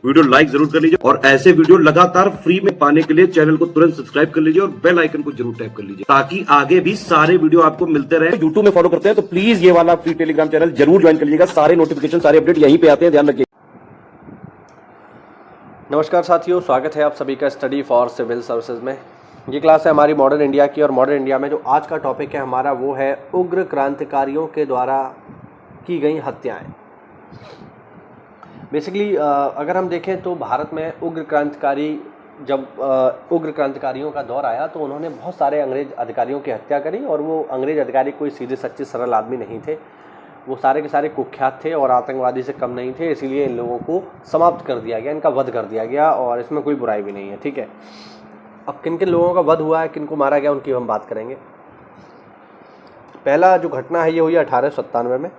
Video like जरूर कर लीजिए और ऐसे वीडियो लगातार फ्री में पाने के लिए चैनल को तुरंत सब्सक्राइब कर लीजिए और बेल आइकन को जरूर टैप कर लीजिए ताकि आगे भी सारे वीडियो आपको मिलते रहे। यूट्यूब में फॉलो करते हैं तो प्लीज ये वाला फ्री टेलीग्राम चैनल जरूर ज्वाइन कर लीजिएगा। सारे नोटिफिकेशन सारे अपडेट यहीं पे आते हैं, ध्यान रखिए। नमस्कार साथियों, स्वागत है आप सभी का स्टडी फॉर सिविल सर्विसेज में। ये क्लास है हमारी मॉडर्न इंडिया की और मॉडर्न इंडिया में जो आज का टॉपिक है हमारा वो है उग्र क्रांतिकारियों के द्वारा की गई हत्याएं। बेसिकली अगर हम देखें तो भारत में उग्र क्रांतिकारियों का दौर आया तो उन्होंने बहुत सारे अंग्रेज अधिकारियों की हत्या करी और वो अंग्रेज अधिकारी कोई सीधे सच्चे सरल आदमी नहीं थे, वो सारे के सारे कुख्यात थे और आतंकवादी से कम नहीं थे। इसीलिए इन लोगों को समाप्त कर दिया गया, इनका वध कर दिया गया और इसमें कोई बुराई भी नहीं है। ठीक है, अब किन किन लोगों का वध हुआ है, किन को मारा गया, उनकी हम बात करेंगे। पहला जो घटना है ये हुई 1897 में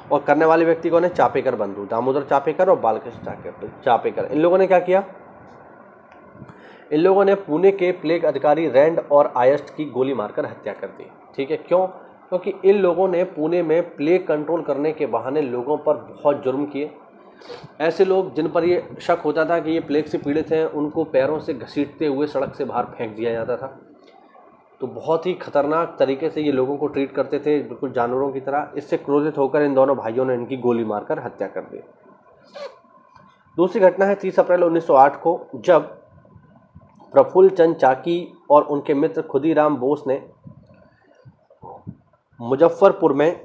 और करने वाले व्यक्ति कौन है? चापेकर बंधु, दामोदर चापेकर और बालकृष्ण चापेकर। इन लोगों ने क्या किया? इन लोगों ने पुणे के प्लेग अधिकारी रैंड और आयस्ट की गोली मारकर हत्या कर दी। ठीक है, क्यों? क्योंकि इन लोगों ने पुणे में प्लेग कंट्रोल करने के बहाने लोगों पर बहुत जुर्म किए। ऐसे लोग जिन पर ये शक होता था कि ये प्लेग से पीड़ित हैं, उनको पैरों से घसीटते हुए सड़क से बाहर फेंक दिया जाता था। तो बहुत ही खतरनाक तरीके से ये लोगों को ट्रीट करते थे, बिल्कुल जानवरों की तरह। इससे क्रोधित होकर इन दोनों भाइयों ने इनकी गोली मारकर हत्या कर दी। दूसरी घटना है 30 अप्रैल 1908 को, जब प्रफुल्ल चंद चाकी और उनके मित्र खुदीराम बोस ने मुजफ्फरपुर में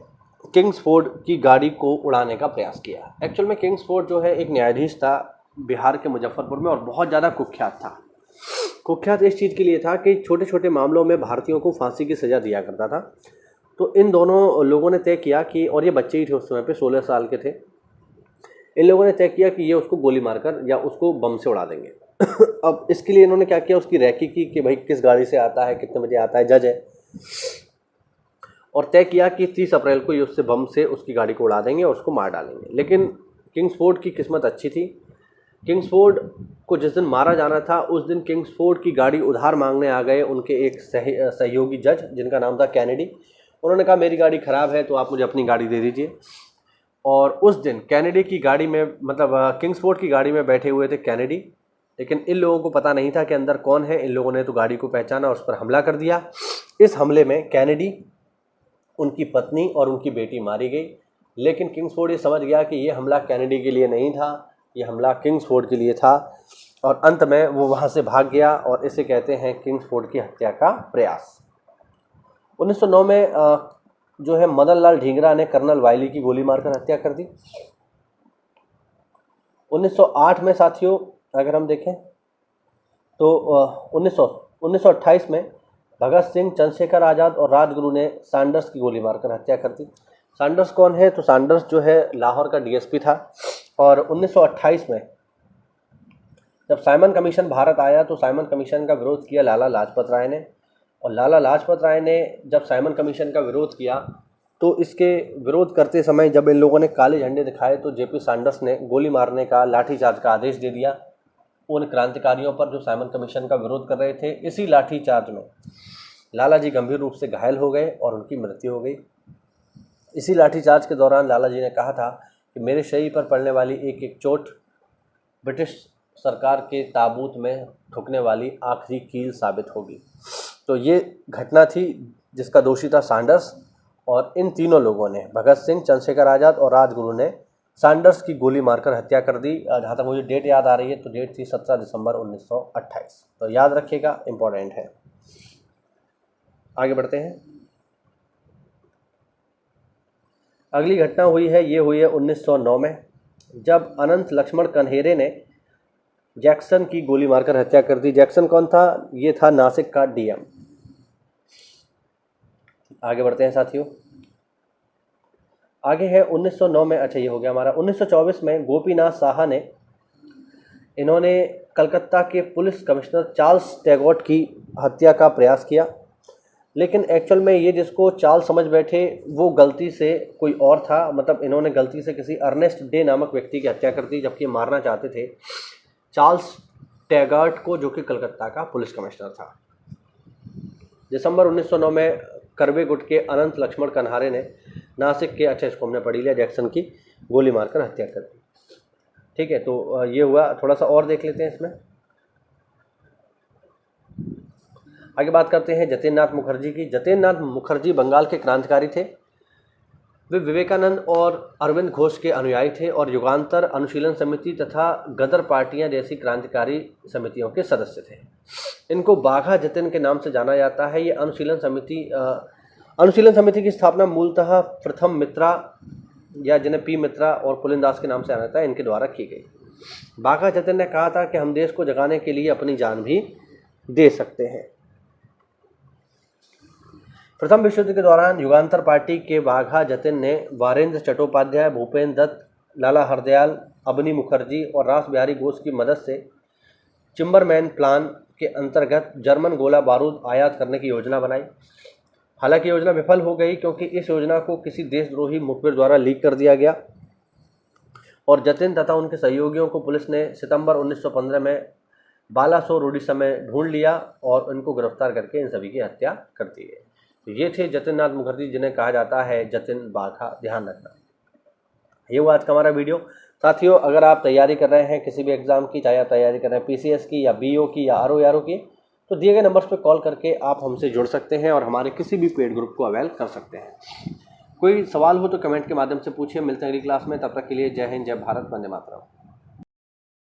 किंग्सफोर्ड की गाड़ी को उड़ाने का प्रयास किया। एक्चुअल में किंग्सफोर्ड जो है एक न्यायाधीश था बिहार के मुजफ्फरपुर में और बहुत ज़्यादा कुख्यात था। कुख्यात इस चीज़ के लिए था कि छोटे छोटे मामलों में भारतीयों को फांसी की सज़ा दिया करता था। तो इन दोनों लोगों ने तय किया कि, और ये बच्चे ही थे उस समय पे, 16 साल के थे, इन लोगों ने तय किया कि ये उसको गोली मारकर या उसको बम से उड़ा देंगे। अब इसके लिए इन्होंने क्या किया? उसकी रैकी की कि भाई किस गाड़ी से आता है, कितने बजे आता है, जज है, और तय किया कि 30 अप्रैल को ये उससे बम से उसकी गाड़ी को उड़ा देंगे और उसको मार डालेंगे। लेकिन किंग्सफोर्ड की किस्मत अच्छी थी। किंग्सफोर्ड को जिस दिन मारा जाना था उस दिन किंग्सफोर्ड की गाड़ी उधार मांगने आ गए उनके एक सहयोगी जज, जिनका नाम था कैनेडी। उन्होंने कहा मेरी गाड़ी ख़राब है तो आप मुझे अपनी गाड़ी दे दीजिए। और उस दिन कैनेडी की गाड़ी में, मतलब किंग्सफोर्ड की गाड़ी में बैठे हुए थे कैनेडी, लेकिन इन लोगों को पता नहीं था कि अंदर कौन है। इन लोगों ने तो गाड़ी को पहचाना और उस पर हमला कर दिया। इस हमले में कैनेडी, उनकी पत्नी और उनकी बेटी मारी गई। लेकिन किंग्सफोर्ड ये समझ गया कि ये हमला कैनेडी के लिए नहीं था, ये हमला किंग्सफोर्ड के लिए था और अंत में वो वहाँ से भाग गया और इसे कहते हैं किंग्सफोर्ड की हत्या का प्रयास। 1909 में जो है मदन लाल ढींगरा ने कर्नल वायली की गोली मारकर हत्या कर दी। 1908 में साथियों अगर हम देखें तो 1928 में भगत सिंह, चंद्रशेखर आज़ाद और राजगुरु ने सैंडर्स की गोली मारकर हत्या कर दी। सैंडर्स कौन है? तो सैंडर्स जो है लाहौर का डीएसपी था। और 1928 में जब साइमन कमीशन भारत आया तो साइमन कमीशन का विरोध किया लाला लाजपत राय ने। और लाला लाजपत राय ने जब साइमन कमीशन का विरोध किया तो इसके विरोध करते समय जब इन लोगों ने काले झंडे दिखाए तो जेपी सैंडर्स ने गोली मारने का, लाठीचार्ज का आदेश दे दिया उन क्रांतिकारियों पर जो साइमन कमीशन का विरोध कर रहे थे। इसी लाठीचार्ज में लाला जी गंभीर रूप से घायल हो गए और उनकी मृत्यु हो गई। इसी लाठीचार्ज के दौरान लाला जी ने कहा था कि मेरे शरीर पर पड़ने वाली एक एक चोट ब्रिटिश सरकार के ताबूत में ठुकने वाली आखिरी कील साबित होगी। तो ये घटना थी जिसका दोषी था सैंडर्स और इन तीनों लोगों ने, भगत सिंह, चंद्रशेखर आज़ाद और राजगुरु ने सैंडर्स की गोली मारकर हत्या कर दी। जहाँ तक मुझे डेट याद आ रही है तो डेट थी 17 दिसंबर 1928। तो याद रखिएगा, इम्पोर्टेंट है। आगे बढ़ते हैं। अगली घटना हुई है, ये हुई है 1909 में, जब अनंत लक्ष्मण कन्हेरे ने जैक्सन की गोली मारकर हत्या कर दी। जैक्सन कौन था? ये था नासिक का डीएम। आगे बढ़ते हैं साथियों। आगे है 1909 में, अच्छा ये हो गया हमारा। 1924 में गोपीनाथ साहा ने, इन्होंने कलकत्ता के पुलिस कमिश्नर चार्ल्स टैगोट की हत्या का प्रयास किया। लेकिन एक्चुअल में ये जिसको चार्ल्स समझ बैठे वो गलती से कोई और था, मतलब इन्होंने गलती से किसी अर्नेस्ट डे नामक व्यक्ति की हत्या कर दी, जबकि मारना चाहते थे चार्ल्स टैगोट को, जो कि कलकत्ता का पुलिस कमिश्नर था। दिसंबर 1909 में करवे गुट के अनंत लक्ष्मण कन्हारे ने नासिक के, अच्छा इसको हमने पढ़ी लिया, जैक्सन की गोली मारकर हत्या कर दी। ठीक है, तो ये हुआ। थोड़ा सा और देख लेते हैं इसमें। आगे बात करते हैं जतिन नाथ मुखर्जी की। जतिन नाथ मुखर्जी बंगाल के क्रांतिकारी थे। वे विवेकानंद और अरविंद घोष के अनुयायी थे और युगांतर अनुशीलन समिति तथा गदर पार्टियां जैसी क्रांतिकारी समितियों के सदस्य थे। इनको बाघा जतिन के नाम से जाना जाता है। ये अनुशीलन समिति की स्थापना मूलतः प्रथम मित्रा या जिन्हें पी मित्रा और पुलिनदास के नाम से जाना जाता है, इनके द्वारा की गई। बाघा जतिन ने कहा था कि हम देश को जगाने के लिए अपनी जान भी दे सकते हैं। प्रथम विश्व युद्ध के दौरान युगांतर पार्टी के बाघा जतिन ने वारेंद्र चट्टोपाध्याय, भूपेंद्र दत्त, लाला हरदयाल, अबनी मुखर्जी और रास बिहारी घोष की मदद से चिम्बरमैन प्लान के अंतर्गत जर्मन गोला बारूद आयात करने की योजना बनाई। हालांकि योजना विफल हो गई क्योंकि इस योजना को किसी देशद्रोही मुखबिर द्वारा लीक कर दिया गया और जतिन तथा उनके सहयोगियों को पुलिस ने सितंबर 1915 में बालासोर उड़ीसा में ढूंढ लिया और उनको गिरफ्तार करके इन सभी की हत्या कर दी गई। तो ये थे जतिन नाथ मुखर्जी, जिन्हें कहा जाता है जतिन बाघा। ध्यान रखना। ये हुआ आज का हमारा वीडियो। साथियों, अगर आप तैयारी कर रहे हैं किसी भी एग्जाम की, चाहे आप तैयारी कर रहे हैं पीसीएस की या बीओ की या आरओ की, तो दिए गए नंबर्स पर कॉल करके आप हमसे जुड़ सकते हैं और हमारे किसी भी पेड ग्रुप को अवेल कर सकते हैं। कोई सवाल हो तो कमेंट के माध्यम से पूछिए। मिलते हैं अगली क्लास में, तब तक के लिए जय हिंद, जय भारत, वंदे मातरम।